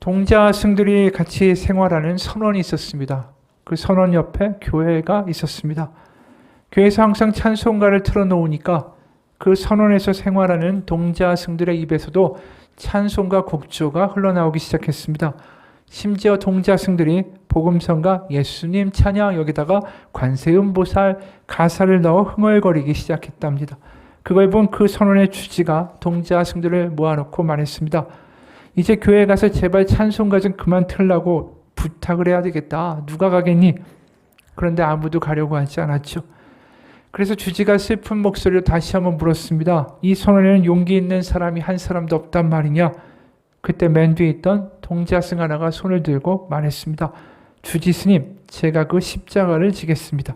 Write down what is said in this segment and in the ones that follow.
동자승들이 같이 생활하는 선원이 있었습니다. 그 선원 옆에 교회가 있었습니다. 교회에서 항상 찬송가를 틀어놓으니까 그 선원에서 생활하는 동자승들의 입에서도 찬송가 곡조가 흘러나오기 시작했습니다. 심지어 동자승들이 복음성가 예수님 찬양 여기다가 관세음보살 가사를 넣어 흥얼거리기 시작했답니다. 그걸 본 그 선원의 주지가 동자승들을 모아놓고 말했습니다. 이제 교회에 가서 제발 찬송가 좀 그만 틀라고 부탁을 해야 되겠다. 누가 가겠니? 그런데 아무도 가려고 하지 않았죠. 그래서 주지가 슬픈 목소리로 다시 한번 물었습니다. 이 선원에는 용기 있는 사람이 한 사람도 없단 말이냐? 그때 맨 뒤에 있던 동자승 하나가 손을 들고 말했습니다. 주지 스님, 제가 그 십자가를 지겠습니다.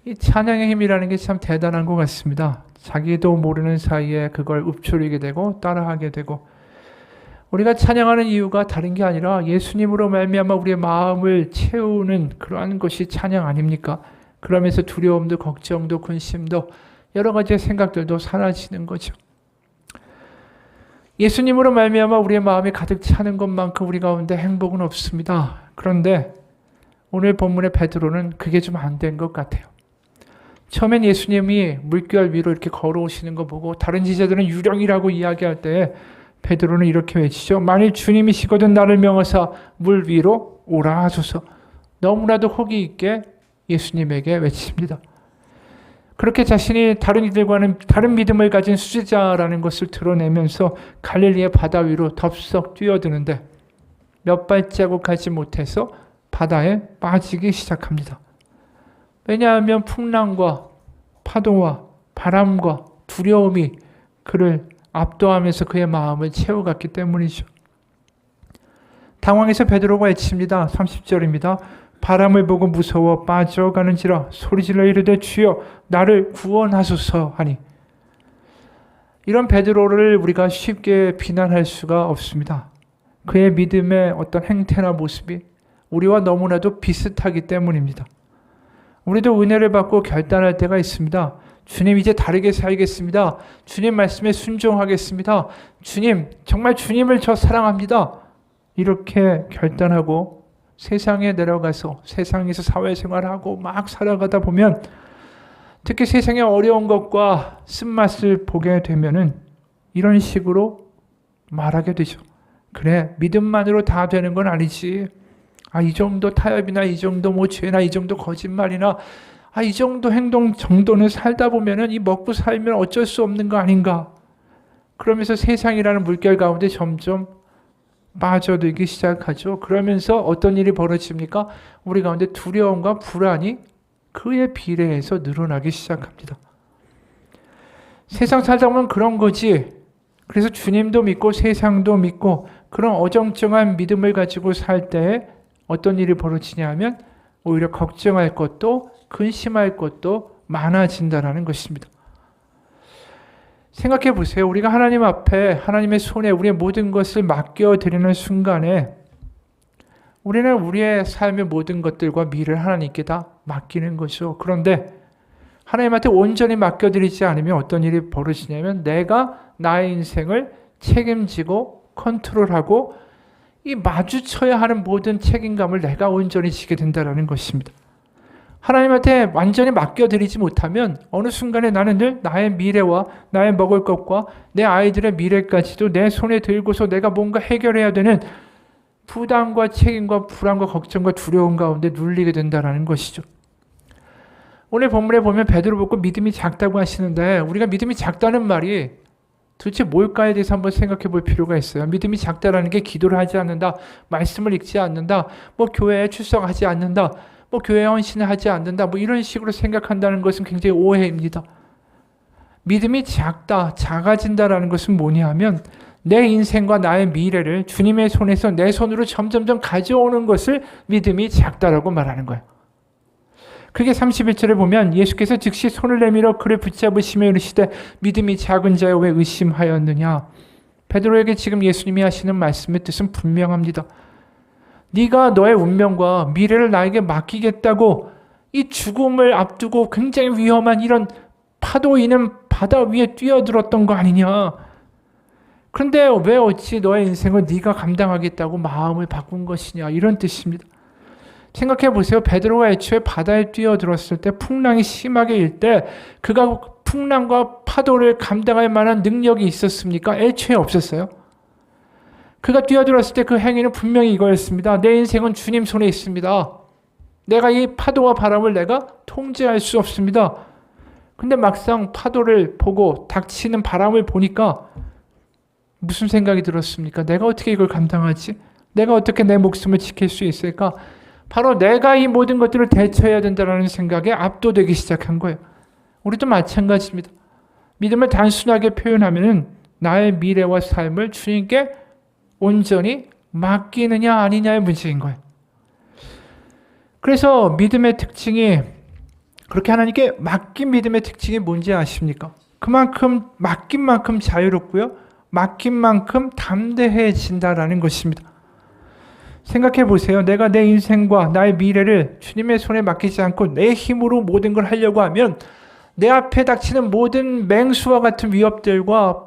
이 찬양의 힘이라는 게 참 대단한 것 같습니다. 자기도 모르는 사이에 그걸 읊조리게 되고 따라하게 되고, 우리가 찬양하는 이유가 다른 게 아니라 예수님으로 말미암아 우리의 마음을 채우는 그러한 것이 찬양 아닙니까? 그러면서 두려움도 걱정도 근심도 여러 가지 생각들도 사라지는 거죠. 예수님으로 말미암아 우리의 마음이 가득 차는 것만큼 우리 가운데 행복은 없습니다. 그런데 오늘 본문의 베드로는 그게 좀 안 된 것 같아요. 처음엔 예수님이 물결 위로 이렇게 걸어오시는 거 보고 다른 제자들은 유령이라고 이야기할 때 베드로는 이렇게 외치죠. 만일 주님이시거든 나를 명하사 물 위로 오라 하소서. 너무나도 호기 있게 예수님에게 외칩니다. 그렇게 자신이 다른 이들과는 다른 믿음을 가진 수제자라는 것을 드러내면서 갈릴리의 바다 위로 덥석 뛰어드는데 몇 발자국 가지 못해서 바다에 빠지기 시작합니다. 왜냐하면 풍랑과 파도와 바람과 두려움이 그를 압도하면서 그의 마음을 채워갔기 때문이죠. 당황해서 베드로가 외칩니다. 30절입니다. 바람을 보고 무서워 빠져가는지라 소리질러 이르되 주여 나를 구원하소서 하니. 이런 베드로를 우리가 쉽게 비난할 수가 없습니다. 그의 믿음의 어떤 행태나 모습이 우리와 너무나도 비슷하기 때문입니다. 우리도 은혜를 받고 결단할 때가 있습니다. 주님 이제 다르게 살겠습니다. 주님 말씀에 순종하겠습니다. 주님 정말 주님을 저 사랑합니다. 이렇게 결단하고 세상에 내려가서 세상에서 사회생활하고 막 살아가다 보면 특히 세상의 어려운 것과 쓴맛을 보게 되면은 이런 식으로 말하게 되죠. 그래 믿음만으로 다 되는 건 아니지. 이 정도 타협이나 이 정도 뭐 죄나 이 정도 거짓말이나 이 정도 행동 정도는 살다 보면은 이 먹고 살면 어쩔 수 없는 거 아닌가. 그러면서 세상이라는 물결 가운데 점점 빠져들기 시작하죠. 그러면서 어떤 일이 벌어집니까? 우리 가운데 두려움과 불안이 그에 비례해서 늘어나기 시작합니다. 세상 살다 보면 그런 거지. 그래서 주님도 믿고 세상도 믿고 그런 어정쩡한 믿음을 가지고 살 때에 어떤 일이 벌어지냐 하면 오히려 걱정할 것도 근심할 것도 많아진다는 것입니다. 생각해 보세요. 우리가 하나님 앞에 하나님의 손에 우리의 모든 것을 맡겨드리는 순간에 우리는 우리의 삶의 모든 것들과 미래를 하나님께 다 맡기는 거죠. 그런데 하나님한테 온전히 맡겨드리지 않으면 어떤 일이 벌어지냐면 내가 나의 인생을 책임지고 컨트롤하고 이 마주쳐야 하는 모든 책임감을 내가 온전히 지게 된다는 것입니다. 하나님한테 완전히 맡겨드리지 못하면 어느 순간에 나는 늘 나의 미래와 나의 먹을 것과 내 아이들의 미래까지도 내 손에 들고서 내가 뭔가 해결해야 되는 부담과 책임과 불안과 걱정과 두려움 가운데 눌리게 된다는 것이죠. 오늘 본문에 보면 베드로 보고 믿음이 작다고 하시는데 우리가 믿음이 작다는 말이 도대체 뭘까에 대해서 한번 생각해 볼 필요가 있어요. 믿음이 작다라는 게 기도를 하지 않는다, 말씀을 읽지 않는다, 뭐 교회에 출석하지 않는다, 뭐 교회 헌신을 하지 않는다, 뭐 이런 식으로 생각한다는 것은 굉장히 오해입니다. 믿음이 작다, 작아진다라는 것은 뭐냐 하면 내 인생과 나의 미래를 주님의 손에서 내 손으로 점점점 가져오는 것을 믿음이 작다라고 말하는 거예요. 그게 31절에 보면 예수께서 즉시 손을 내밀어 그를 붙잡으시며 이르시되 믿음이 작은 자여 왜 의심하였느냐. 베드로에게 지금 예수님이 하시는 말씀의 뜻은 분명합니다. 네가 너의 운명과 미래를 나에게 맡기겠다고 이 죽음을 앞두고 굉장히 위험한 이런 파도 있는 바다 위에 뛰어들었던 거 아니냐. 그런데 왜 어찌 너의 인생을 네가 감당하겠다고 마음을 바꾼 것이냐, 이런 뜻입니다. 생각해 보세요. 베드로가 애초에 바다에 뛰어들었을 때 풍랑이 심하게 일 때 그가 풍랑과 파도를 감당할 만한 능력이 있었습니까? 애초에 없었어요. 그가 뛰어들었을 때 그 행위는 분명히 이거였습니다. 내 인생은 주님 손에 있습니다. 내가 이 파도와 바람을 내가 통제할 수 없습니다. 근데 막상 파도를 보고 닥치는 바람을 보니까 무슨 생각이 들었습니까? 내가 어떻게 이걸 감당하지? 내가 어떻게 내 목숨을 지킬 수 있을까? 바로 내가 이 모든 것들을 대처해야 된다는 생각에 압도되기 시작한 거예요. 우리도 마찬가지입니다. 믿음을 단순하게 표현하면 나의 미래와 삶을 주님께 온전히 맡기느냐 아니냐의 문제인 거예요. 그래서 믿음의 특징이, 그렇게 하나님께 맡긴 믿음의 특징이 뭔지 아십니까? 그만큼 맡긴 만큼 자유롭고요, 맡긴 만큼 담대해진다라는 것입니다. 생각해 보세요. 내가 내 인생과 나의 미래를 주님의 손에 맡기지 않고 내 힘으로 모든 걸 하려고 하면 내 앞에 닥치는 모든 맹수와 같은 위협들과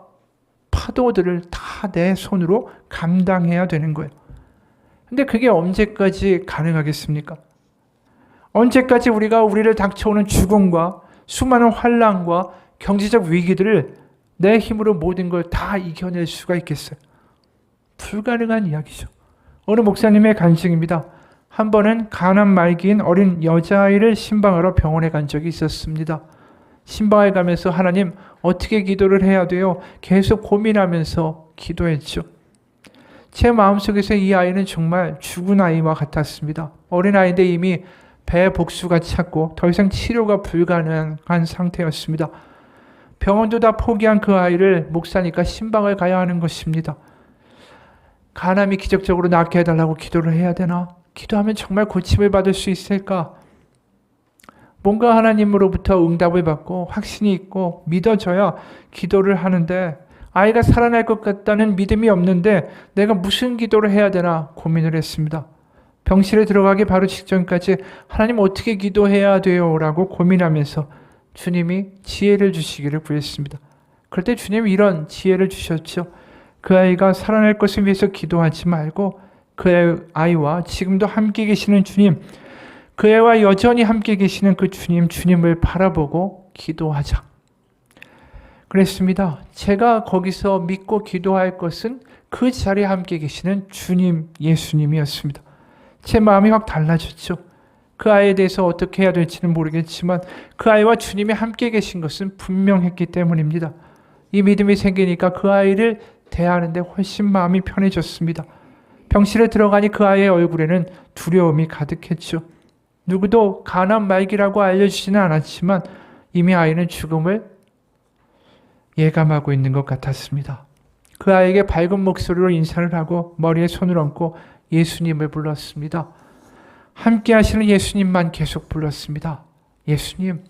파도들을 다 내 손으로 감당해야 되는 거예요. 근데 그게 언제까지 가능하겠습니까? 언제까지 우리를 닥쳐오는 죽음과 수많은 환난과 경제적 위기들을 내 힘으로 모든 걸 다 이겨낼 수가 있겠어요? 불가능한 이야기죠. 어느 목사님의 간증입니다. 한 번은 가난 말기인 어린 여자아이를 신방하러 병원에 간 적이 있었습니다. 신방에 가면서 하나님, 어떻게 기도를 해야 돼요? 계속 고민하면서 기도했죠. 제 마음속에서 이 아이는 정말 죽은 아이와 같았습니다. 어린아이인데 이미 배 복수가 찼고 더 이상 치료가 불가능한 상태였습니다. 병원도 다 포기한 그 아이를 목사니까 신방을 가야 하는 것입니다. 간암이 기적적으로 낫게 해달라고 기도를 해야 되나? 기도하면 정말 고침을 받을 수 있을까? 뭔가 하나님으로부터 응답을 받고 확신이 있고 믿어져야 기도를 하는데 아이가 살아날 것 같다는 믿음이 없는데 내가 무슨 기도를 해야 되나 고민을 했습니다. 병실에 들어가기 바로 직전까지 하나님 어떻게 기도해야 돼요? 라고 고민하면서 주님이 지혜를 주시기를 구했습니다. 그럴 때 주님이 이런 지혜를 주셨죠. 그 아이가 살아날 것을 위해서 기도하지 말고 그 아이와 지금도 함께 계시는 주님, 그 애와 여전히 함께 계시는 그 주님을 바라보고 기도하자. 그랬습니다. 제가 거기서 믿고 기도할 것은 그 자리에 함께 계시는 주님, 예수님이었습니다. 제 마음이 확 달라졌죠. 그 아이에 대해서 어떻게 해야 될지는 모르겠지만 그 아이와 주님이 함께 계신 것은 분명했기 때문입니다. 이 믿음이 생기니까 그 아이를 대하는데 훨씬 마음이 편해졌습니다. 병실에 들어가니 그 아이의 얼굴에는 두려움이 가득했죠. 누구도 가난 말기라고 알려주지는 않았지만 이미 아이는 죽음을 예감하고 있는 것 같았습니다. 그 아이에게 밝은 목소리로 인사를 하고 머리에 손을 얹고 예수님을 불렀습니다. 함께 하시는 예수님만 계속 불렀습니다. 예수님,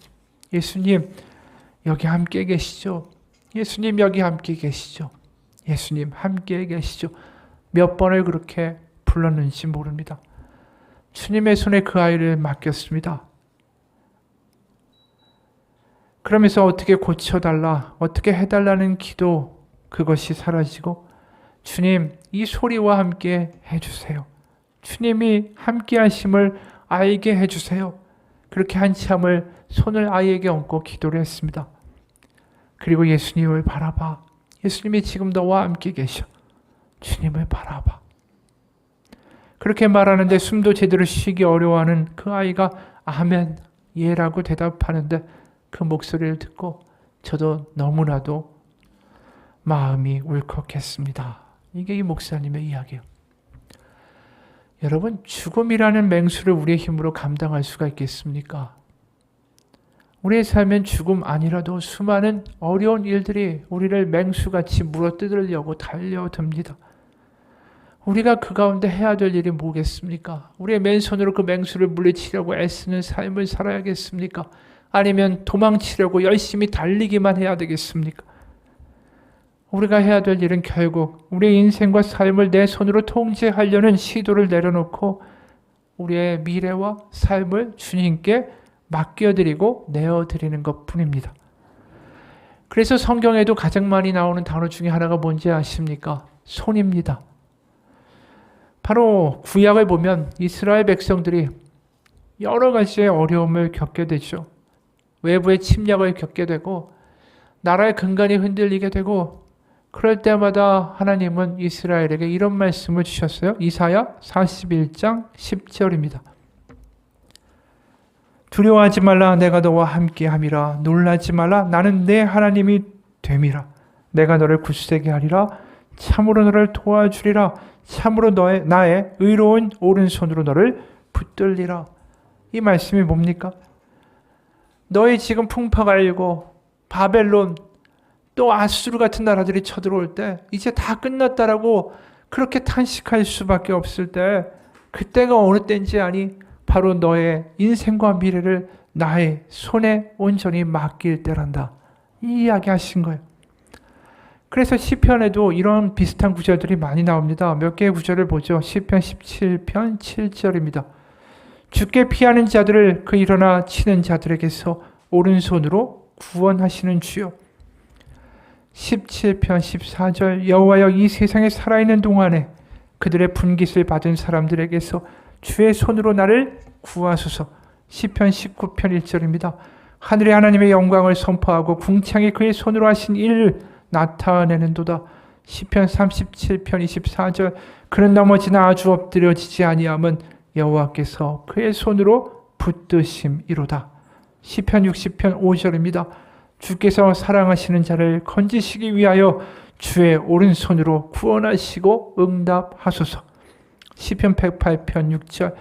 예수님, 여기 함께 계시죠? 예수님, 여기 함께 계시죠? 예수님, 함께 계시죠? 몇 번을 그렇게 불렀는지 모릅니다. 주님의 손에 그 아이를 맡겼습니다. 그러면서 어떻게 고쳐달라, 어떻게 해달라는 기도, 그것이 사라지고 주님, 이 소리와 함께 해주세요. 주님이 함께 하심을 알게 해주세요. 그렇게 한참을 손을 아이에게 얹고 기도를 했습니다. 그리고 예수님을 바라봐. 예수님이 지금 너와 함께 계셔. 주님을 바라봐. 그렇게 말하는데 숨도 제대로 쉬기 어려워하는 그 아이가 아멘, 예라고 대답하는데 그 목소리를 듣고 저도 너무나도 마음이 울컥했습니다. 이게 이 목사님의 이야기예요. 여러분, 죽음이라는 맹수를 우리의 힘으로 감당할 수가 있겠습니까? 우리의 삶엔 죽음 아니라도 수많은 어려운 일들이 우리를 맹수같이 물어뜯으려고 달려듭니다. 우리가 그 가운데 해야 될 일이 뭐겠습니까? 우리의 맨손으로 그 맹수를 물리치려고 애쓰는 삶을 살아야겠습니까? 아니면 도망치려고 열심히 달리기만 해야 되겠습니까? 우리가 해야 될 일은 결국 우리의 인생과 삶을 내 손으로 통제하려는 시도를 내려놓고 우리의 미래와 삶을 주님께 맡겨드리고 내어드리는 것뿐입니다. 그래서 성경에도 가장 많이 나오는 단어 중에 하나가 뭔지 아십니까? 손입니다. 바로 구약을 보면 이스라엘 백성들이 여러 가지의 어려움을 겪게 되죠. 외부의 침략을 겪게 되고 나라의 근간이 흔들리게 되고 그럴 때마다 하나님은 이스라엘에게 이런 말씀을 주셨어요. 이사야 41장 10절입니다. 두려워하지 말라 내가 너와 함께함이라 놀라지 말라 나는 내 하나님이 됨이라 내가 너를 굳세게 하리라 참으로 너를 도와주리라 참으로 나의 의로운 오른손으로 너를 붙들리라. 이 말씀이 뭡니까? 너희 지금 풍파가 일고 바벨론 또 아수르 같은 나라들이 쳐들어올 때 이제 다 끝났다라고 그렇게 탄식할 수밖에 없을 때 그때가 어느 때인지 아니? 바로 너의 인생과 미래를 나의 손에 온전히 맡길 때란다. 이 이야기 하신 거예요. 그래서 시편에도 이런 비슷한 구절들이 많이 나옵니다. 몇 개의 구절을 보죠. 시편 17편 7절입니다. 주께 피하는 자들을 그 일어나 치는 자들에게서 오른손으로 구원하시는 주요. 17편 14절 여호와여 이 세상에 살아있는 동안에 그들의 분깃을 받은 사람들에게서 주의 손으로 나를 구하소서. 시편 19편 1절입니다. 하늘의 하나님의 영광을 선포하고 궁창이 그의 손으로 하신 일을 나타내는도다. 시편 37편 24절 그는 넘어지나 아주 엎드려지지 아니함은 여호와께서 그의 손으로 붙드심이로다. 시편 60편 5절입니다. 주께서 사랑하시는 자를 건지시기 위하여 주의 오른손으로 구원하시고 응답하소서. 시편 108편 6절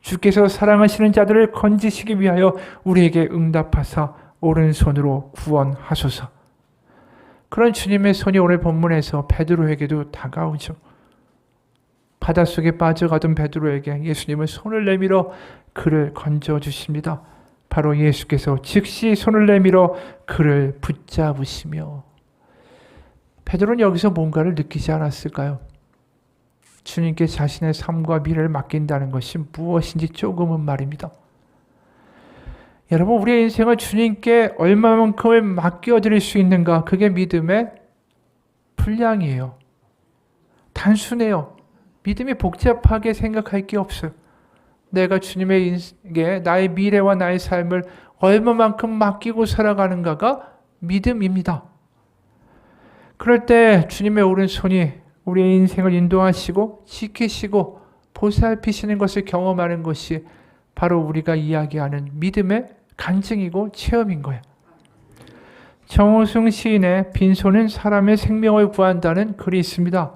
주께서 사랑하시는 자들을 건지시기 위하여 우리에게 응답하사 오른손으로 구원하소서. 그런 주님의 손이 오늘 본문에서 베드로에게도 다가오죠. 바닷속에 빠져가던 베드로에게 예수님은 손을 내밀어 그를 건져주십니다. 바로 예수께서 즉시 손을 내밀어 그를 붙잡으시며 베드로는 여기서 뭔가를 느끼지 않았을까요? 주님께 자신의 삶과 미래를 맡긴다는 것이 무엇인지 조금은 말입니다. 여러분 우리의 인생을 주님께 얼마만큼을 맡겨드릴 수 있는가? 그게 믿음의 분량이에요. 단순해요. 믿음이 복잡하게 생각할 게 없어요. 내가 주님에게 나의 미래와 나의 삶을 얼마만큼 맡기고 살아가는가가 믿음입니다. 그럴 때 주님의 오른손이 우리의 인생을 인도하시고 지키시고 보살피시는 것을 경험하는 것이 바로 우리가 이야기하는 믿음의 간증이고 체험인 거예요. 정호승 시인의 빈손은 사람의 생명을 구한다는 글이 있습니다.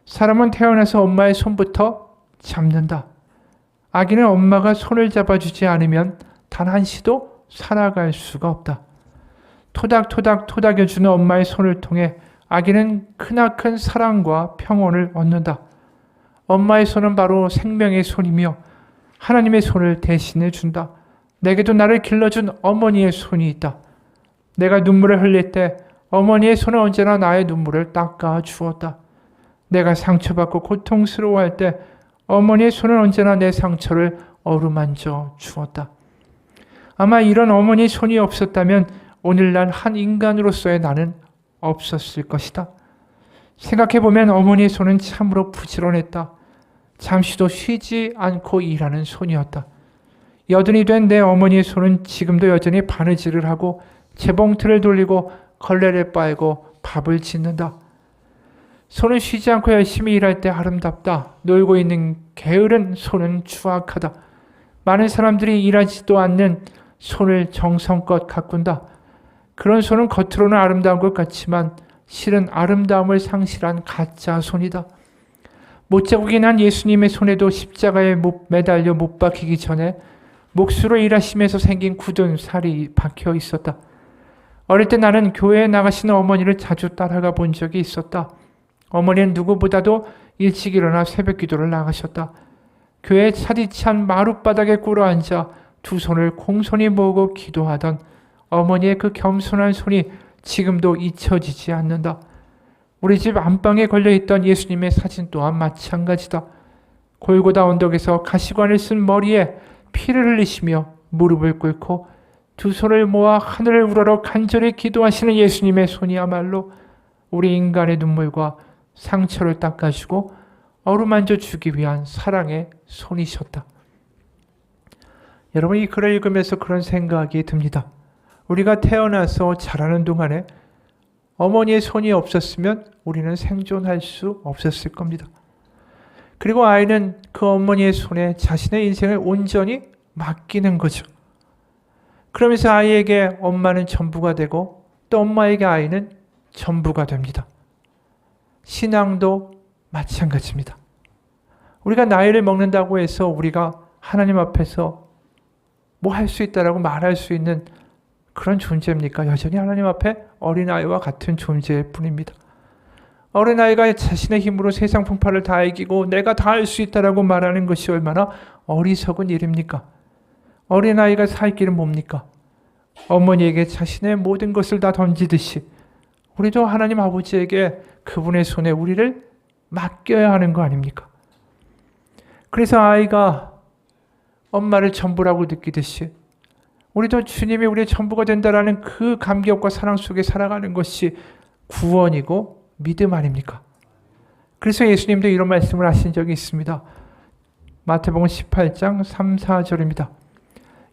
사람은 태어나서 엄마의 손부터 잡는다. 아기는 엄마가 손을 잡아주지 않으면 단 한 시도 살아갈 수가 없다. 토닥토닥 토닥여주는 엄마의 손을 통해 아기는 크나큰 사랑과 평온을 얻는다. 엄마의 손은 바로 생명의 손이며 하나님의 손을 대신해 준다. 내게도 나를 길러준 어머니의 손이 있다. 내가 눈물을 흘릴 때 어머니의 손은 언제나 나의 눈물을 닦아 주었다. 내가 상처받고 고통스러워할 때 어머니의 손은 언제나 내 상처를 어루만져 주었다. 아마 이런 어머니의 손이 없었다면 오늘날 한 인간으로서의 나는 없었을 것이다. 생각해보면 어머니의 손은 참으로 부지런했다. 잠시도 쉬지 않고 일하는 손이었다. 여든이 된 내 어머니의 손은 지금도 여전히 바느질을 하고 재봉틀을 돌리고 걸레를 빨고 밥을 짓는다. 손은 쉬지 않고 열심히 일할 때 아름답다. 놀고 있는 게으른 손은 추악하다. 많은 사람들이 일하지도 않는 손을 정성껏 가꾼다. 그런 손은 겉으로는 아름다운 것 같지만 실은 아름다움을 상실한 가짜 손이다. 못자국이 난 예수님의 손에도 십자가에 매달려 못 박히기 전에 몫으로 일하시면서 생긴 굳은 살이 박혀 있었다. 어릴 때 나는 교회에 나가시는 어머니를 자주 따라가 본 적이 있었다. 어머니는 누구보다도 일찍 일어나 새벽 기도를 나가셨다. 교회 차디찬 마룻바닥에 꿇어앉아 두 손을 공손히 모으고 기도하던 어머니의 그 겸손한 손이 지금도 잊혀지지 않는다. 우리 집 안방에 걸려있던 예수님의 사진 또한 마찬가지다. 골고다 언덕에서 가시관을 쓴 머리에 피를 흘리시며 무릎을 꿇고 두 손을 모아 하늘을 우러러 간절히 기도하시는 예수님의 손이야말로 우리 인간의 눈물과 상처를 닦아주고 어루만져 주기 위한 사랑의 손이셨다. 여러분, 이 글을 읽으면서 그런 생각이 듭니다. 우리가 태어나서 자라는 동안에 어머니의 손이 없었으면 우리는 생존할 수 없었을 겁니다. 그리고 아이는 그 어머니의 손에 자신의 인생을 온전히 맡기는 거죠. 그러면서 아이에게 엄마는 전부가 되고 또 엄마에게 아이는 전부가 됩니다. 신앙도 마찬가지입니다. 우리가 나이를 먹는다고 해서 우리가 하나님 앞에서 뭐 할 수 있다라고 말할 수 있는 그런 존재입니까? 여전히 하나님 앞에 어린아이와 같은 존재일 뿐입니다. 어린아이가 자신의 힘으로 세상 풍파를 다 이기고 내가 다 할 수 있다라고 말하는 것이 얼마나 어리석은 일입니까? 어린아이가 살 길은 뭡니까? 어머니에게 자신의 모든 것을 다 던지듯이 우리도 하나님 아버지에게 그분의 손에 우리를 맡겨야 하는 거 아닙니까? 그래서 아이가 엄마를 전부라고 느끼듯이 우리도 주님이 우리의 전부가 된다라는 그 감격과 사랑 속에 살아가는 것이 구원이고 믿음 아닙니까? 그래서 예수님도 이런 말씀을 하신 적이 있습니다. 마태복음 18장 3, 4절입니다.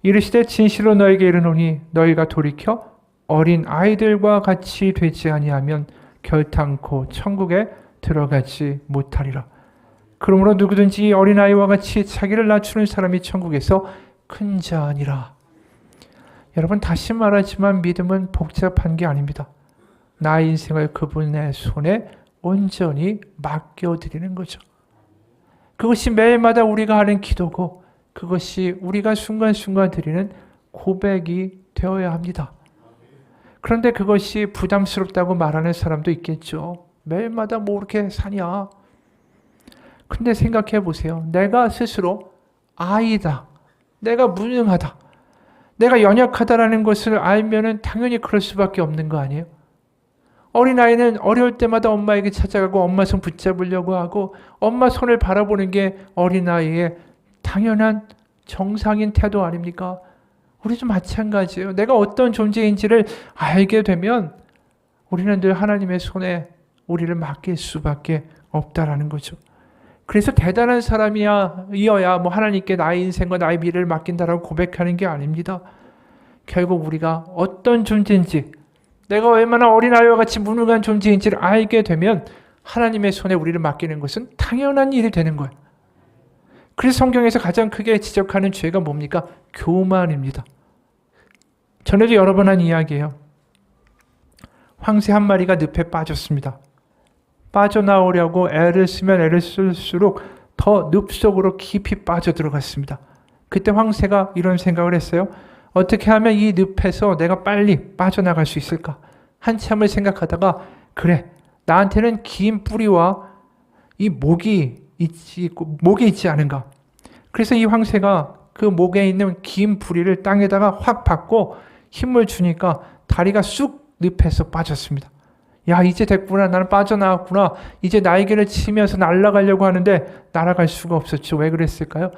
이르시되 진실로 너에게 이르노니 너희가 돌이켜 어린 아이들과 같이 되지 아니하면 결탄코 천국에 들어가지 못하리라. 그러므로 누구든지 어린아이와 같이 자기를 낮추는 사람이 천국에서 큰 자니라. 여러분, 다시 말하지만 믿음은 복잡한 게 아닙니다. 나의 인생을 그분의 손에 온전히 맡겨드리는 거죠. 그것이 매일마다 우리가 하는 기도고 그것이 우리가 순간순간 드리는 고백이 되어야 합니다. 그런데 그것이 부담스럽다고 말하는 사람도 있겠죠. 매일마다 뭐 그렇게 사냐. 근데 생각해 보세요. 내가 스스로 아이다. 내가 무능하다. 내가 연약하다라는 것을 알면은 당연히 그럴 수밖에 없는 거 아니에요? 어린아이는 어려울 때마다 엄마에게 찾아가고 엄마 손 붙잡으려고 하고 엄마 손을 바라보는 게 어린아이의 당연한 정상인 태도 아닙니까? 우리도 마찬가지예요. 내가 어떤 존재인지를 알게 되면 우리는 늘 하나님의 손에 우리를 맡길 수밖에 없다라는 거죠. 그래서 대단한 사람이어야 뭐 하나님께 나의 인생과 나의 미래를 맡긴다라고 고백하는 게 아닙니다. 결국 우리가 어떤 존재인지, 내가 얼마나 어린아이와 같이 무능한 존재인지를 알게 되면 하나님의 손에 우리를 맡기는 것은 당연한 일이 되는 거예요. 그래서 성경에서 가장 크게 지적하는 죄가 뭡니까? 교만입니다. 전에도 여러 번 한 이야기예요. 황새 한 마리가 늪에 빠졌습니다. 빠져나오려고 애를 쓰면 애를 쓸수록 더 늪 속으로 깊이 빠져들어갔습니다. 그때 황새가 이런 생각을 했어요. 어떻게 하면 이 늪에서 내가 빨리 빠져나갈 수 있을까? 한참을 생각하다가 그래, 나한테는 긴 뿌리와 이 목이 있지 않은가? 그래서 이 황새가 그 목에 있는 긴 뿌리를 땅에다가 확 박고 힘을 주니까 다리가 쑥 늪에서 빠졌습니다. 야, 이제 됐구나. 나는 빠져나왔구나. 이제 날개를 치면서 날아가려고 하는데 날아갈 수가 없었죠. 왜 그랬을까요?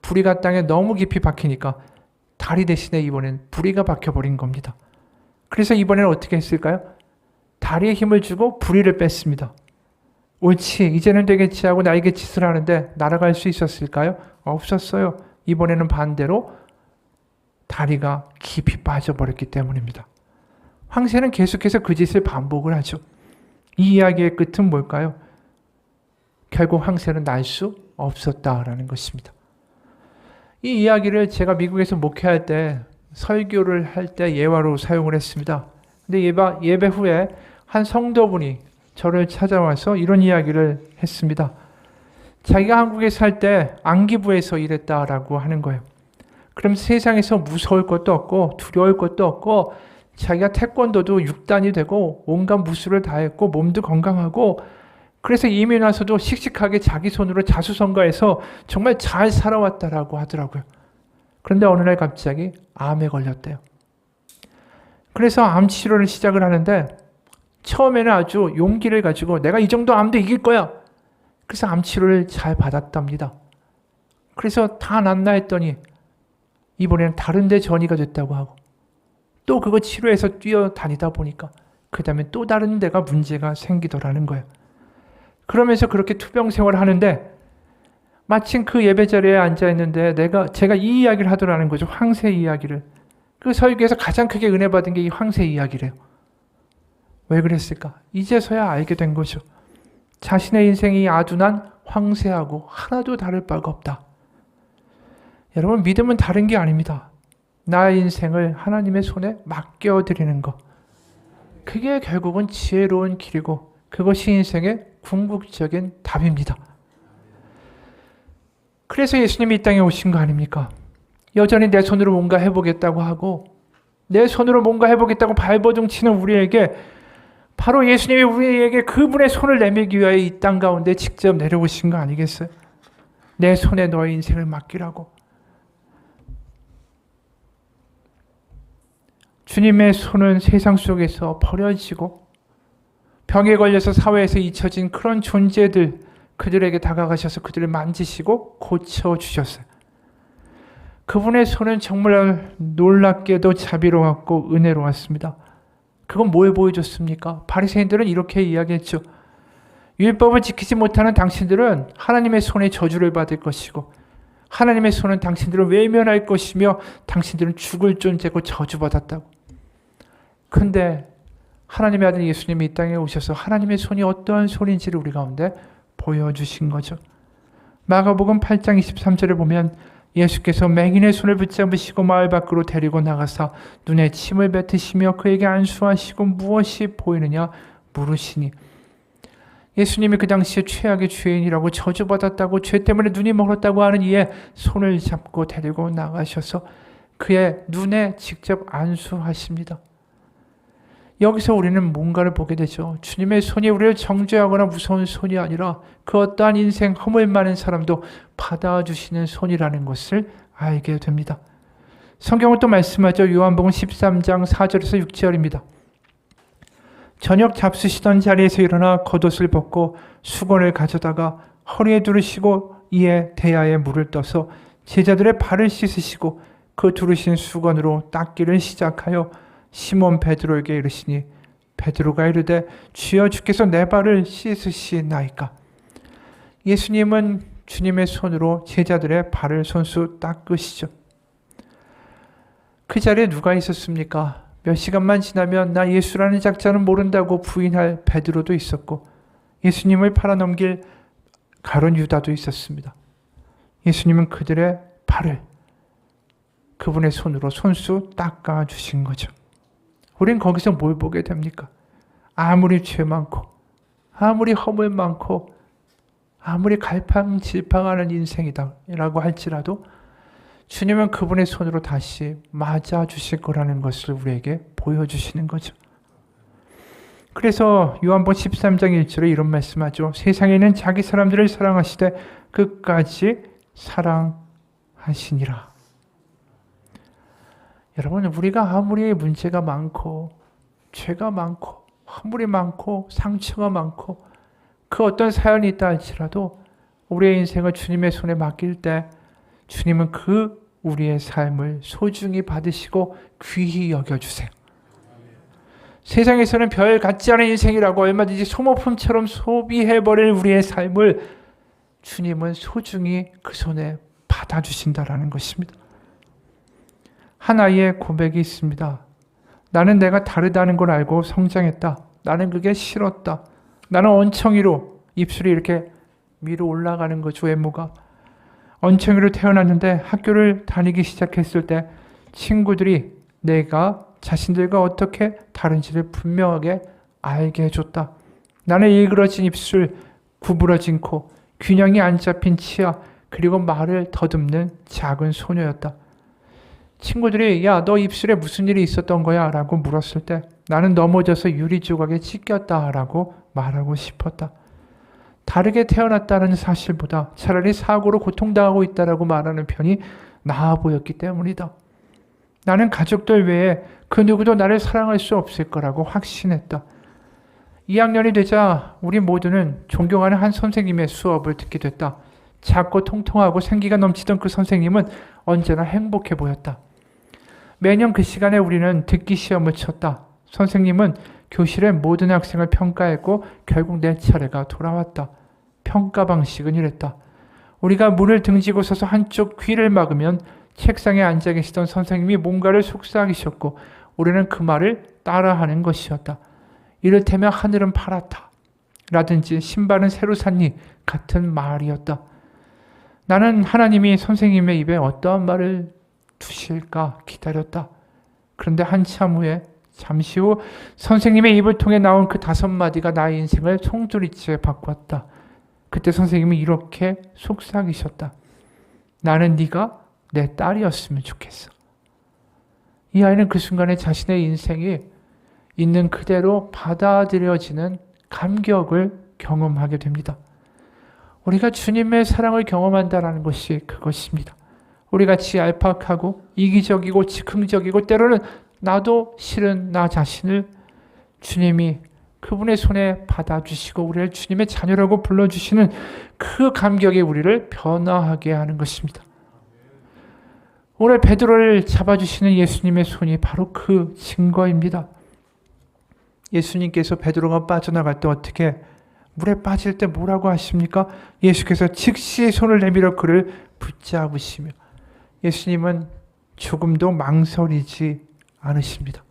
부리가 땅에 너무 깊이 박히니까 다리 대신에 이번엔 부리가 박혀버린 겁니다. 그래서 이번에는 어떻게 했을까요? 다리에 힘을 주고 부리를 뺐습니다. 옳지, 이제는 되겠지 하고 날개짓을 하는데 날아갈 수 있었을까요? 없었어요. 이번에는 반대로 다리가 깊이 빠져버렸기 때문입니다. 황새는 계속해서 그 짓을 반복을 하죠. 이 이야기의 끝은 뭘까요? 결국 황새는 날 수 없었다라는 것입니다. 이 이야기를 제가 미국에서 목회할 때, 설교를 할 때 예화로 사용을 했습니다. 근데 예배 후에 한 성도분이 저를 찾아와서 이런 이야기를 했습니다. 자기가 한국에 살 때 안기부에서 일했다라고 하는 거예요. 그럼 세상에서 무서울 것도 없고 두려울 것도 없고 자기가 태권도도 6단이 되고 온갖 무술을 다 했고 몸도 건강하고 그래서 이민 와서도 씩씩하게 자기 손으로 자수성가해서 정말 잘 살아왔다라고 하더라고요. 그런데 어느 날 갑자기 암에 걸렸대요. 그래서 암 치료를 시작을 하는데 처음에는 아주 용기를 가지고 내가 이 정도 암도 이길 거야. 그래서 암 치료를 잘 받았답니다. 그래서 다 낫나 했더니 이번에는 다른 데 전이가 됐다고 하고 또 그거 치료해서 뛰어다니다 보니까 그 다음에 또 다른 데가 문제가 생기더라는 거예요. 그러면서 그렇게 투병 생활을 하는데 마침 그 예배 자리에 앉아 있는데 제가 이 이야기를 하더라는 거죠. 황새 이야기를. 그 설교에서 가장 크게 은혜 받은 게 이 황새 이야기래요. 왜 그랬을까? 이제서야 알게 된 거죠. 자신의 인생이 아둔한 황새하고 하나도 다를 바가 없다. 여러분, 믿음은 다른 게 아닙니다. 나의 인생을 하나님의 손에 맡겨드리는 것. 그게 결국은 지혜로운 길이고 그것이 인생의 궁극적인 답입니다. 그래서 예수님이 이 땅에 오신 거 아닙니까? 여전히 내 손으로 뭔가 해보겠다고 하고 내 손으로 뭔가 해보겠다고 발버둥 치는 우리에게 바로 예수님이 우리에게 그분의 손을 내밀기 위하여 이 땅 가운데 직접 내려오신 거 아니겠어요? 내 손에 너의 인생을 맡기라고. 주님의 손은 세상 속에서 버려지고 병에 걸려서 사회에서 잊혀진 그런 존재들, 그들에게 다가가셔서 그들을 만지시고 고쳐주셨어요. 그분의 손은 정말 놀랍게도 자비로웠고 은혜로웠습니다. 그건 뭘 보여줬습니까? 바리새인들은 이렇게 이야기했죠. 율법을 지키지 못하는 당신들은 하나님의 손에 저주를 받을 것이고 하나님의 손은 당신들을 외면할 것이며 당신들은 죽을 존재고 저주받았다고. 근데 하나님의 아들 예수님이 이 땅에 오셔서 하나님의 손이 어떠한 손인지를 우리 가운데 보여주신 거죠. 마가복음 8장 23절에 보면 예수께서 맹인의 손을 붙잡으시고 마을 밖으로 데리고 나가사 눈에 침을 뱉으시며 그에게 안수하시고 무엇이 보이느냐 물으시니, 예수님이 그 당시에 최악의 죄인이라고 저주받았다고 죄 때문에 눈이 멀었다고 하는 이의 손을 잡고 데리고 나가셔서 그의 눈에 직접 안수하십니다. 여기서 우리는 뭔가를 보게 되죠. 주님의 손이 우리를 정죄하거나 무서운 손이 아니라 그 어떠한 인생 허물 많은 사람도 받아주시는 손이라는 것을 알게 됩니다. 성경은 또 말씀하죠. 요한복음 13장 4절에서 6절입니다. 저녁 잡수시던 자리에서 일어나 겉옷을 벗고 수건을 가져다가 허리에 두르시고 이에 대야에 물을 떠서 제자들의 발을 씻으시고 그 두르신 수건으로 닦기를 시작하여 시몬 베드로에게 이르시니 베드로가 이르되 주여 주께서 내 발을 씻으시나이까. 예수님은 주님의 손으로 제자들의 발을 손수 닦으시죠. 그 자리에 누가 있었습니까? 몇 시간만 지나면 나 예수라는 작자는 모른다고 부인할 베드로도 있었고 예수님을 팔아넘길 가룟 유다도 있었습니다. 예수님은 그들의 발을 그분의 손으로 손수 닦아주신 거죠. 우린 거기서 뭘 보게 됩니까? 아무리 죄 많고 아무리 허물 많고 아무리 갈팡질팡하는 인생이다라고 할지라도 주님은 그분의 손으로 다시 맞아주실 거라는 것을 우리에게 보여주시는 거죠. 그래서 요한복음 13장 1절에 이런 말씀하죠. 세상에는 자기 사람들을 사랑하시되 끝까지 사랑하시니라. 여러분, 우리가 아무리 문제가 많고 죄가 많고 허물이 많고 상처가 많고 그 어떤 사연이 있다 할지라도 우리의 인생을 주님의 손에 맡길 때 주님은 그 우리의 삶을 소중히 받으시고 귀히 여겨주세요. 세상에서는 별 같지 않은 인생이라고 얼마든지 소모품처럼 소비해버릴 우리의 삶을 주님은 소중히 그 손에 받아주신다라는 것입니다. 한 아이의 고백이 있습니다. 나는 내가 다르다는 걸 알고 성장했다. 나는 그게 싫었다. 나는 얹청이로 입술이 이렇게 위로 올라가는 거죠. 외모가. 얹청이로 태어났는데 학교를 다니기 시작했을 때 친구들이 내가 자신들과 어떻게 다른지를 분명하게 알게 해줬다. 나는 일그러진 입술, 구부러진 코, 균형이 안 잡힌 치아, 그리고 말을 더듬는 작은 소녀였다. 친구들이 야, 너 입술에 무슨 일이 있었던 거야? 라고 물었을 때 나는 넘어져서 유리 조각에 찢겼다 라고 말하고 싶었다. 다르게 태어났다는 사실보다 차라리 사고로 고통당하고 있다라고 말하는 편이 나아 보였기 때문이다. 나는 가족들 외에 그 누구도 나를 사랑할 수 없을 거라고 확신했다. 2학년이 되자 우리 모두는 존경하는 한 선생님의 수업을 듣게 됐다. 작고 통통하고 생기가 넘치던 그 선생님은 언제나 행복해 보였다. 매년 그 시간에 우리는 듣기 시험을 쳤다. 선생님은 교실의 모든 학생을 평가했고 결국 내 차례가 돌아왔다. 평가 방식은 이랬다. 우리가 문을 등지고 서서 한쪽 귀를 막으면 책상에 앉아 계시던 선생님이 뭔가를 속삭이셨고 우리는 그 말을 따라하는 것이었다. 이를테면 하늘은 파랗다 라든지 신발은 새로 샀니 같은 말이었다. 나는 하나님이 선생님의 입에 어떠한 말을 두실까 기다렸다. 그런데 한참 후에 잠시 후 선생님의 입을 통해 나온 그 5마디가 나의 인생을 송두리째 바꿨다. 그때 선생님이 이렇게 속삭이셨다. 나는 네가 내 딸이었으면 좋겠어. 이 아이는 그 순간에 자신의 인생이 있는 그대로 받아들여지는 감격을 경험하게 됩니다. 우리가 주님의 사랑을 경험한다는 것이 그것입니다. 우리같이 얄팍하고 이기적이고 즉흥적이고 때로는 나도 싫은 나 자신을 주님이 그분의 손에 받아주시고 우리를 주님의 자녀라고 불러주시는 그 감격이 우리를 변화하게 하는 것입니다. 오늘 베드로를 잡아주시는 예수님의 손이 바로 그 증거입니다. 예수님께서 베드로가 빠져나갈 때 어떻게 물에 빠질 때 뭐라고 하십니까? 예수께서 즉시 손을 내밀어 그를 붙잡으시며 예수님은 조금도 망설이지 않으십니다.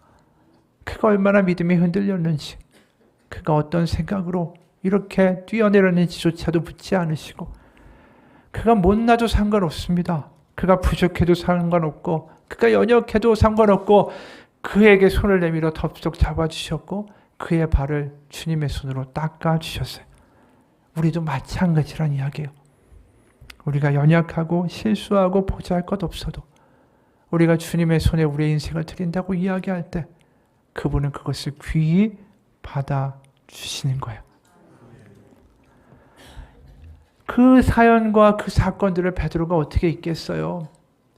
그가 얼마나 믿음이 흔들렸는지 그가 어떤 생각으로 이렇게 뛰어내렸는지조차도 묻지 않으시고 그가 못나도 상관없습니다. 그가 부족해도 상관없고 그가 연약해도 상관없고 그에게 손을 내밀어 덥석 잡아주셨고 그의 발을 주님의 손으로 닦아주셨어요. 우리도 마찬가지란 이야기예요. 우리가 연약하고 실수하고 보잘것 없어도 우리가 주님의 손에 우리의 인생을 드린다고 이야기할 때 그분은 그것을 귀히 받아주시는 거예요. 그 사연과 그 사건들을 베드로가 어떻게 잊겠어요?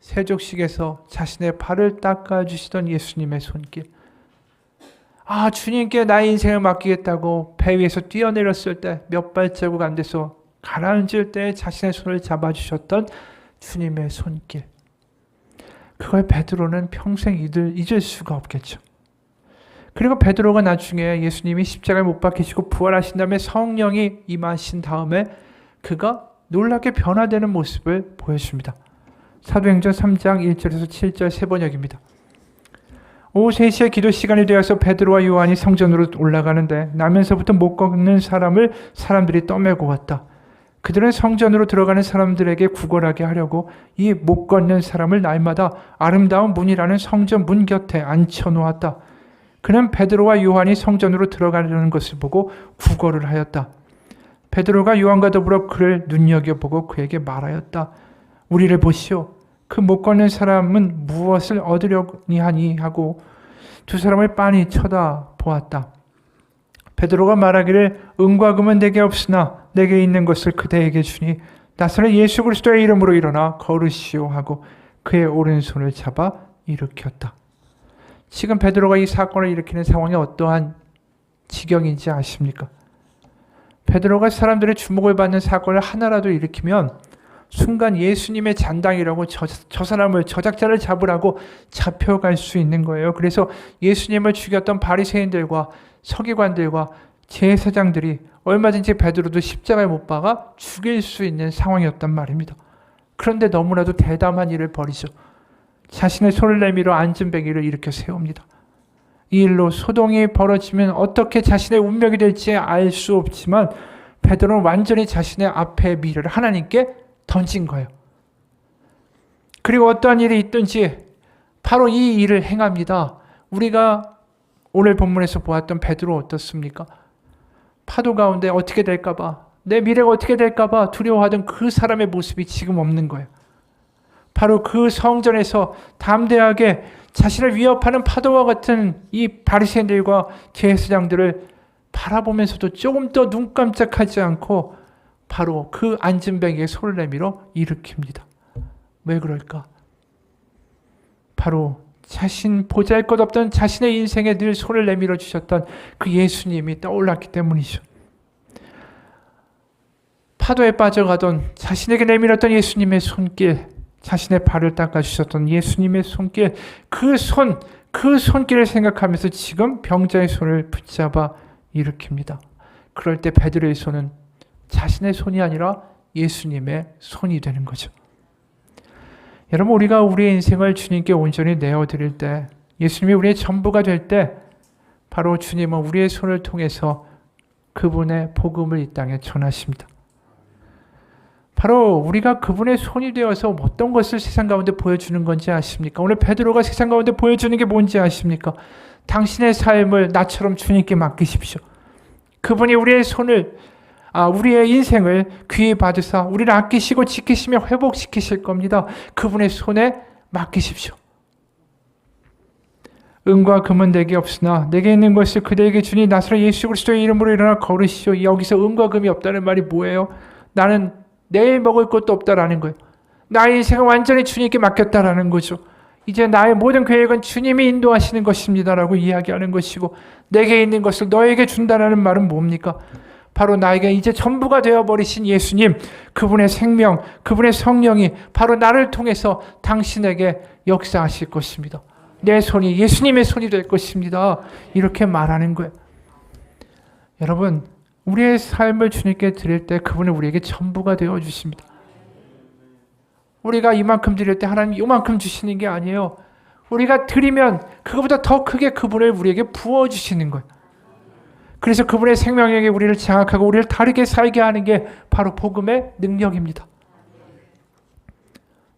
세족식에서 자신의 발을 닦아주시던 예수님의 손길. 주님께 나의 인생을 맡기겠다고 배 위에서 뛰어내렸을 때 몇 발자국 안 돼서 가라앉을 때 자신의 손을 잡아주셨던 주님의 손길. 그걸 베드로는 평생 잊을 수가 없겠죠. 그리고 베드로가 나중에 예수님이 십자가에 못 박히시고 부활하신 다음에 성령이 임하신 다음에 그가 놀랍게 변화되는 모습을 보여줍니다. 사도행전 3장 1절에서 7절 세 번역입니다. 오후 3시에 기도 시간이 되어서 베드로와 요한이 성전으로 올라가는데 나면서부터 못 걷는 사람을 사람들이 떠매고 왔다. 그들은 성전으로 들어가는 사람들에게 구걸하게 하려고 이 못 걷는 사람을 날마다 아름다운 문이라는 성전 문 곁에 앉혀놓았다. 그는 베드로와 요한이 성전으로 들어가려는 것을 보고 구걸을 하였다. 베드로가 요한과 더불어 그를 눈여겨보고 그에게 말하였다. 우리를 보시오. 그 못 걷는 사람은 무엇을 얻으려니 하니 하고 두 사람을 빤히 쳐다보았다. 베드로가 말하기를 은과 금은 내게 없으나 내게 있는 것을 그대에게 주니 나사렛 예수 그리스도의 이름으로 일어나 걸으시오 하고 그의 오른손을 잡아 일으켰다. 지금 베드로가 이 사건을 일으키는 상황이 어떠한 지경인지 아십니까? 베드로가 사람들의 주목을 받는 사건을 하나라도 일으키면 순간 예수님의 잔당이라고 저 사람을 저작자를 잡으라고 잡혀갈 수 있는 거예요. 그래서 예수님을 죽였던 바리새인들과 서기관들과 제사장들이 얼마든지 베드로도 십자가에 못 박아 죽일 수 있는 상황이었단 말입니다. 그런데 너무나도 대담한 일을 벌이죠. 자신의 손을 내밀어 앉은 뱅이를 일으켜 세웁니다. 이 일로 소동이 벌어지면 어떻게 자신의 운명이 될지 알 수 없지만 베드로는 완전히 자신의 앞의 미래를 하나님께 던진 거예요. 그리고 어떠한 일이 있든지 바로 이 일을 행합니다. 우리가 오늘 본문에서 보았던 베드로 어떻습니까? 파도 가운데 어떻게 될까 봐, 내 미래가 어떻게 될까 봐 두려워하던 그 사람의 모습이 지금 없는 거예요. 바로 그 성전에서 담대하게 자신을 위협하는 파도와 같은 이 바리새인들과 제사장들을 바라보면서도 조금 더 눈 깜짝하지 않고 바로 그 앉은 뱅이에 손을 내밀어 일으킵니다. 왜 그럴까? 바로 보잘것없던 자신의 인생에 늘 손을 내밀어 주셨던 그 예수님이 떠올랐기 때문이죠. 파도에 빠져가던 자신에게 내밀었던 예수님의 손길, 자신의 발을 닦아주셨던 예수님의 손길, 그 손길을 생각하면서 지금 병자의 손을 붙잡아 일으킵니다. 그럴 때 베드로의 손은 자신의 손이 아니라 예수님의 손이 되는 거죠. 여러분, 우리가 우리의 인생을 주님께 온전히 내어드릴 때, 예수님이 우리의 전부가 될 때, 바로 주님은 우리의 손을 통해서 그분의 복음을 이 땅에 전하십니다. 바로 우리가 그분의 손이 되어서 어떤 것을 세상 가운데 보여주는 건지 아십니까? 오늘 베드로가 세상 가운데 보여주는 게 뭔지 아십니까? 당신의 삶을 나처럼 주님께 맡기십시오. 그분이 우리의 손을, 우리의 인생을 귀히 받으사 우리를 아끼시고 지키시며 회복시키실 겁니다. 그분의 손에 맡기십시오. 은과 금은 내게 없으나 내게 있는 것을 그대에게 주니 나사렛 예수 그리스도의 이름으로 일어나 걸으시오. 여기서 은과 금이 없다는 말이 뭐예요? 나는 내일 먹을 것도 없다라는 거예요. 나의 인생은 완전히 주님께 맡겼다라는 거죠. 이제 나의 모든 계획은 주님이 인도하시는 것입니다라고 이야기하는 것이고, 내게 있는 것을 너에게 준다라는 말은 뭡니까? 바로 나에게 이제 전부가 되어버리신 예수님, 그분의 생명, 그분의 성령이 바로 나를 통해서 당신에게 역사하실 것입니다. 내 손이 예수님의 손이 될 것입니다. 이렇게 말하는 거예요. 여러분, 우리의 삶을 주님께 드릴 때 그분은 우리에게 전부가 되어주십니다. 우리가 이만큼 드릴 때 하나님이 이만큼 주시는 게 아니에요. 우리가 드리면 그거보다 더 크게 그분을 우리에게 부어주시는 거예요. 그래서 그분의 생명력이 우리를 장악하고 우리를 다르게 살게 하는 게 바로 복음의 능력입니다.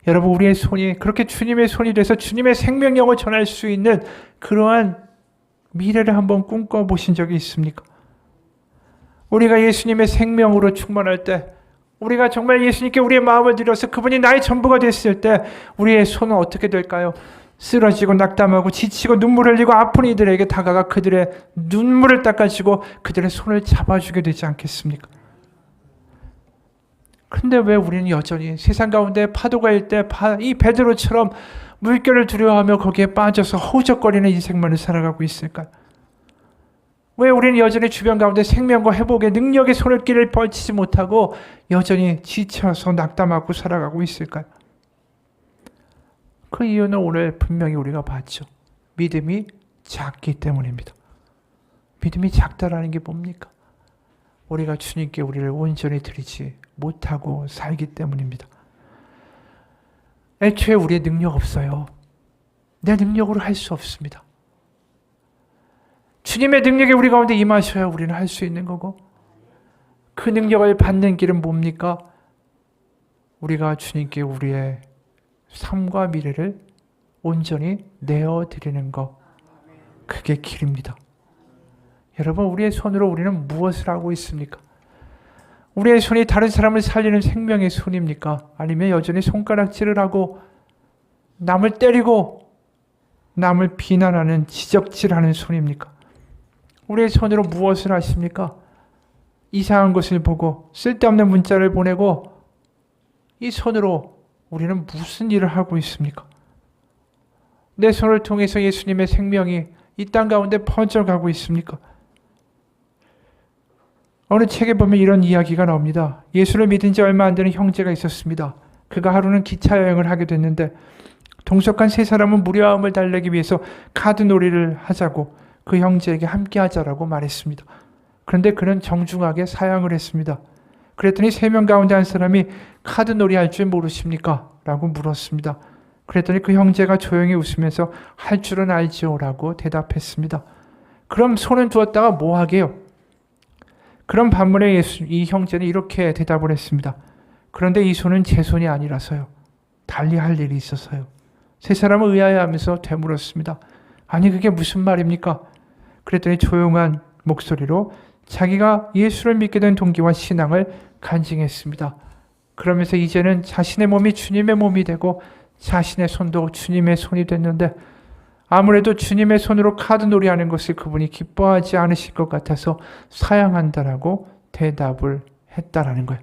여러분, 우리의 손이 그렇게 주님의 손이 돼서 주님의 생명력을 전할 수 있는 그러한 미래를 한번 꿈꿔보신 적이 있습니까? 우리가 예수님의 생명으로 충만할 때, 우리가 정말 예수님께 우리의 마음을 들여서 그분이 나의 전부가 됐을 때 우리의 손은 어떻게 될까요? 쓰러지고 낙담하고 지치고 눈물을 흘리고 아픈 이들에게 다가가 그들의 눈물을 닦아주고 그들의 손을 잡아주게 되지 않겠습니까? 근데 왜 우리는 여전히 세상 가운데 파도가 일 때 이 베드로처럼 물결을 두려워하며 거기에 빠져서 허우적거리는 인생만을 살아가고 있을까요? 왜 우리는 여전히 주변 가운데 생명과 회복의 능력의 손을 길을 펼치지 못하고 여전히 지쳐서 낙담하고 살아가고 있을까요? 그 이유는 오늘 분명히 우리가 봤죠. 믿음이 작기 때문입니다. 믿음이 작다라는 게 뭡니까? 우리가 주님께 우리를 온전히 드리지 못하고 살기 때문입니다. 애초에 우리의 능력 없어요. 내 능력으로 할 수 없습니다. 주님의 능력이 우리 가운데 임하셔야 우리는 할 수 있는 거고, 그 능력을 받는 길은 뭡니까? 우리가 주님께 우리의 삶과 미래를 온전히 내어드리는 것, 그게 길입니다. 여러분, 우리의 손으로 우리는 무엇을 하고 있습니까? 우리의 손이 다른 사람을 살리는 생명의 손입니까? 아니면 여전히 손가락질을 하고 남을 때리고 남을 비난하는 지적질하는 손입니까? 우리의 손으로 무엇을 하십니까? 이상한 것을 보고 쓸데없는 문자를 보내고, 이 손으로 우리는 무슨 일을 하고 있습니까? 내 손을 통해서 예수님의 생명이 이 땅 가운데 퍼져가고 있습니까? 어느 책에 보면 이런 이야기가 나옵니다. 예수를 믿은 지 얼마 안 되는 형제가 있었습니다. 그가 하루는 기차 여행을 하게 됐는데 동석한 세 사람은 무료함을 달래기 위해서 카드 놀이를 하자고 그 형제에게 함께 하자라고 말했습니다. 그런데 그는 정중하게 사양을 했습니다. 그랬더니 세 명 가운데 한 사람이 카드 놀이 할 줄 모르십니까? 라고 물었습니다. 그랬더니 그 형제가 조용히 웃으면서 할 줄은 알지요 라고 대답했습니다. 그럼 손은 두었다가 뭐 하게요? 그럼 반문에 이 형제는 이렇게 대답을 했습니다. 그런데 이 손은 제 손이 아니라서요. 달리 할 일이 있어서요. 세 사람은 의아해하면서 되물었습니다. 아니, 그게 무슨 말입니까? 그랬더니 조용한 목소리로 자기가 예수를 믿게 된 동기와 신앙을 간증했습니다. 그러면서 이제는 자신의 몸이 주님의 몸이 되고 자신의 손도 주님의 손이 됐는데 아무래도 주님의 손으로 카드 놀이하는 것을 그분이 기뻐하지 않으실 것 같아서 사양한다라고 대답을 했다라는 거예요.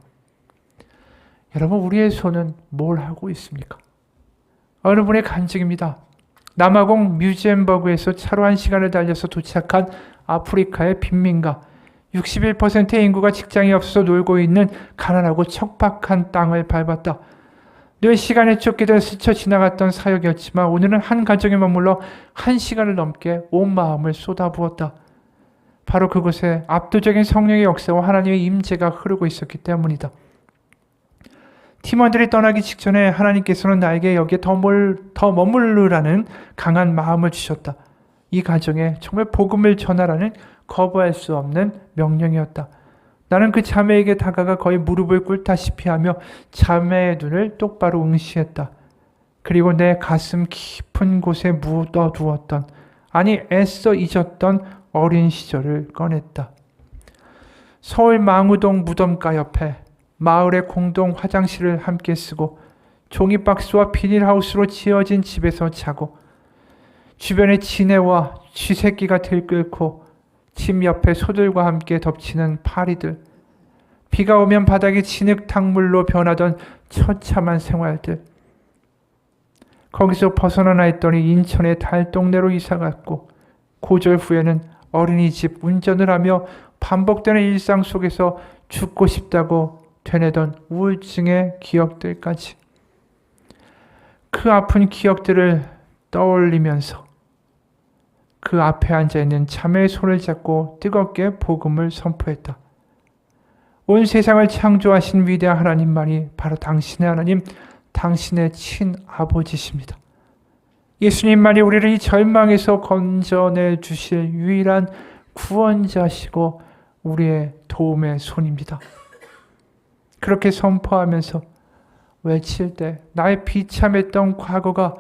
여러분, 우리의 손은 뭘 하고 있습니까? 어느 분의 간증입니다. 남아공 뮤지엠버그에서 차로 1시간을 달려서 도착한 아프리카의 빈민가, 61%의 인구가 직장이 없어서 놀고 있는 가난하고 척박한 땅을 밟았다. 늘 시간에 쫓기듯 스쳐 지나갔던 사역이었지만 오늘은 한 가정에 머물러 1시간을 넘게 온 마음을 쏟아부었다. 바로 그곳에 압도적인 성령의 역사와 하나님의 임재가 흐르고 있었기 때문이다. 팀원들이 떠나기 직전에 하나님께서는 나에게 여기에 더 머무르라는 강한 마음을 주셨다. 이 가정에 정말 복음을 전하라는 거부할 수 없는 명령이었다. 나는 그 자매에게 다가가 거의 무릎을 꿇다시피 하며 자매의 눈을 똑바로 응시했다. 그리고 내 가슴 깊은 곳에 묻어두었던, 아니 애써 잊었던 어린 시절을 꺼냈다. 서울 망우동 무덤가 옆에 마을의 공동 화장실을 함께 쓰고 종이박스와 비닐하우스로 지어진 집에서 자고 주변에 지네와 쥐새끼가 들끓고 집 옆에 소들과 함께 덮치는 파리들, 비가 오면 바닥이 진흙탕물로 변하던 처참한 생활들, 거기서 벗어나 있더니 인천의 달동네로 이사갔고 고졸 후에는 어린이집 운전을 하며 반복되는 일상 속에서 죽고 싶다고 되뇌던 우울증의 기억들까지, 그 아픈 기억들을 떠올리면서 그 앞에 앉아있는 자매의 손을 잡고 뜨겁게 복음을 선포했다. 온 세상을 창조하신 위대한 하나님만이 바로 당신의 하나님, 당신의 친아버지십니다. 예수님만이 우리를 이 절망에서 건져내 주실 유일한 구원자시고 우리의 도움의 손입니다. 그렇게 선포하면서 외칠 때 나의 비참했던 과거가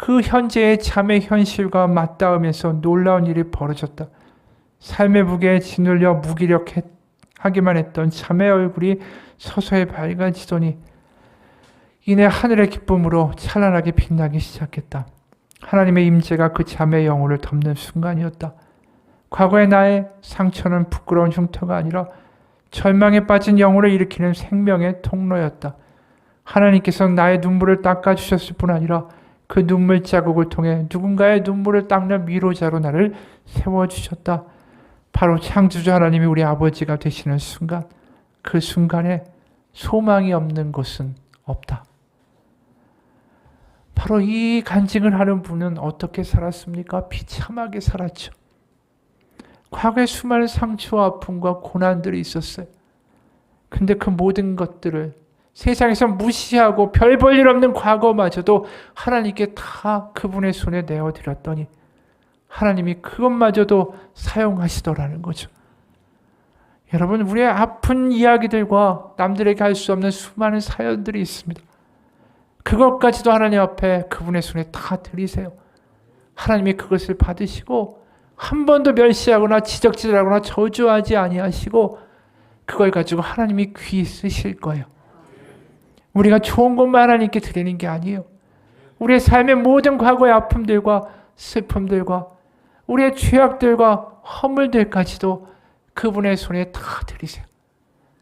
그 현재의 잠의 현실과 맞닿으면서 놀라운 일이 벌어졌다. 삶의 무게에 짓눌려 무기력하기만 했던 잠의 얼굴이 서서히 밝아지더니 이내 하늘의 기쁨으로 찬란하게 빛나기 시작했다. 하나님의 임재가 그 잠의 영혼을 덮는 순간이었다. 과거의 나의 상처는 부끄러운 흉터가 아니라 절망에 빠진 영혼을 일으키는 생명의 통로였다. 하나님께서는 나의 눈물을 닦아주셨을 뿐 아니라 그 눈물 자국을 통해 누군가의 눈물을 닦는 위로자로 나를 세워주셨다. 바로 창조주 하나님이 우리 아버지가 되시는 순간, 그 순간에 소망이 없는 곳은 없다. 바로 이 간증을 하는 분은 어떻게 살았습니까? 비참하게 살았죠. 과거에 수많은 상처와 아픔과 고난들이 있었어요. 근데 그 모든 것들을 세상에서 무시하고 별 볼 일 없는 과거마저도 하나님께 다 그분의 손에 내어드렸더니 하나님이 그것마저도 사용하시더라는 거죠. 여러분, 우리의 아픈 이야기들과 남들에게 할 수 없는 수많은 사연들이 있습니다. 그것까지도 하나님 앞에 그분의 손에 다 드리세요. 하나님이 그것을 받으시고 한 번도 멸시하거나 지적질하거나 저주하지 아니하시고 그걸 가지고 하나님이 귀히 쓰실 거예요. 우리가 좋은 것만 하나님께 드리는 게 아니에요. 우리의 삶의 모든 과거의 아픔들과 슬픔들과 우리의 죄악들과 허물들까지도 그분의 손에 다 드리세요.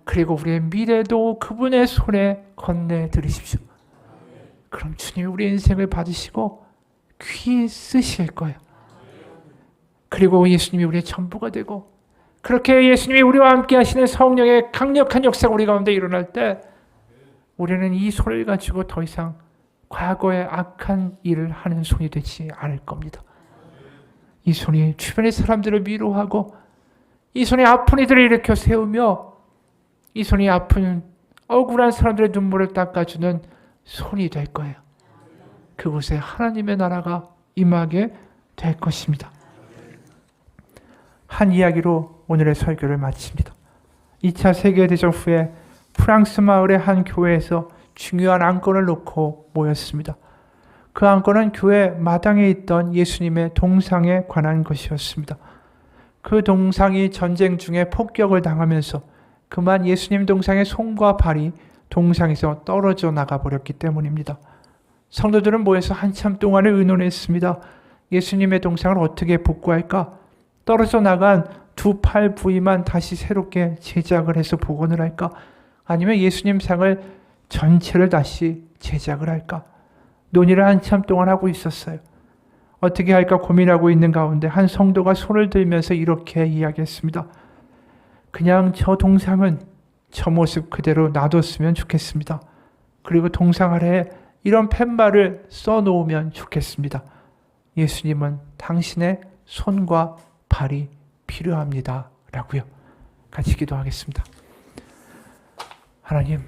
그리고 우리의 미래도 그분의 손에 건네드리십시오. 그럼 주님이 우리 인생을 받으시고 귀히 쓰실 거예요. 그리고 예수님이 우리의 전부가 되고, 그렇게 예수님이 우리와 함께 하시는 성령의 강력한 역사가 우리 가운데 일어날 때 우리는 이 손을 가지고 더 이상 과거의 악한 일을 하는 손이 되지 않을 겁니다. 이 손이 주변의 사람들을 위로하고, 이 손이 아픈 이들을 일으켜 세우며, 이 손이 아픈 억울한 사람들의 눈물을 닦아주는 손이 될 거예요. 그곳에 하나님의 나라가 임하게 될 것입니다. 한 이야기로 오늘의 설교를 마칩니다. 2차 세계대전 후에 프랑스 마을의 한 교회에서 중요한 안건을 놓고 모였습니다. 그 안건은 교회 마당에 있던 예수님의 동상에 관한 것이었습니다. 그 동상이 전쟁 중에 폭격을 당하면서 그만 예수님 동상의 손과 발이 동상에서 떨어져 나가버렸기 때문입니다. 성도들은 모여서 한참 동안을 의논했습니다. 예수님의 동상을 어떻게 복구할까? 떨어져 나간 두 팔 부위만 다시 새롭게 제작을 해서 복원을 할까? 아니면 예수님 상을 전체를 다시 제작을 할까? 논의를 한참 동안 하고 있었어요. 어떻게 할까 고민하고 있는 가운데 한 성도가 손을 들면서 이렇게 이야기했습니다. 그냥 저 동상은 저 모습 그대로 놔뒀으면 좋겠습니다. 그리고 동상 아래에 이런 팻말을 써놓으면 좋겠습니다. 예수님은 당신의 손과 발이 필요합니다. 라고요. 같이 기도하겠습니다. 하나님,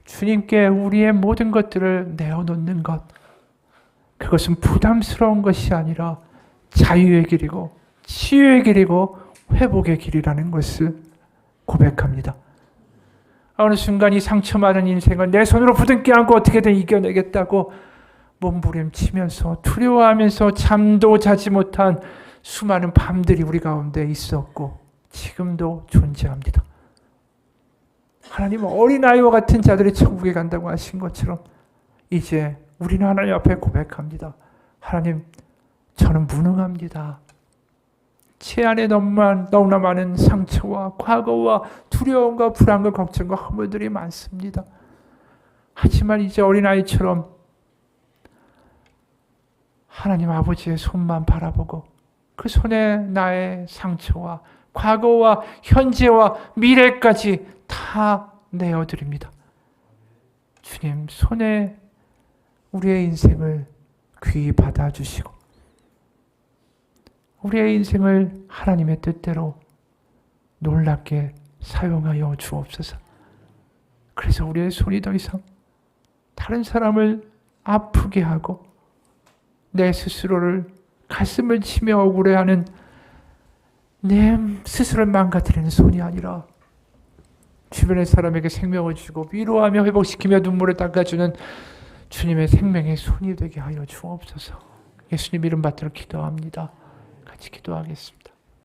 주님께 우리의 모든 것들을 내어놓는 것, 그것은 부담스러운 것이 아니라 자유의 길이고 치유의 길이고 회복의 길이라는 것을 고백합니다. 어느 순간 이 상처 많은 인생을 내 손으로 부둥켜 안고 어떻게든 이겨내겠다고 몸부림치면서 두려워하면서 잠도 자지 못한 수많은 밤들이 우리 가운데 있었고 지금도 존재합니다. 하나님은 어린아이와 같은 자들이 천국에 간다고 하신 것처럼 이제 우리는 하나님 앞에 고백합니다. 하나님, 저는 무능합니다. 제 안에 너무나 많은 상처와 과거와 두려움과 불안과 걱정과 허물들이 많습니다. 하지만 이제 어린아이처럼 하나님 아버지의 손만 바라보고 그 손에 나의 상처와 과거와 현재와 미래까지 다 내어드립니다. 주님 손에 우리의 인생을 귀히 받아주시고 우리의 인생을 하나님의 뜻대로 놀랍게 사용하여 주옵소서. 그래서 우리의 손이 더 이상 다른 사람을 아프게 하고 내 스스로를 가슴을 치며 억울해하는 내 스스로를 망가뜨리는 손이 아니라 주변의 사람에게 생명을 주고 위로하며 회복시키며 눈물을 닦아주는 주님의 생명의 손이 되게 하여 주옵소서. 예수님 이름 받들어 기도합니다. 같이 기도하겠습니다.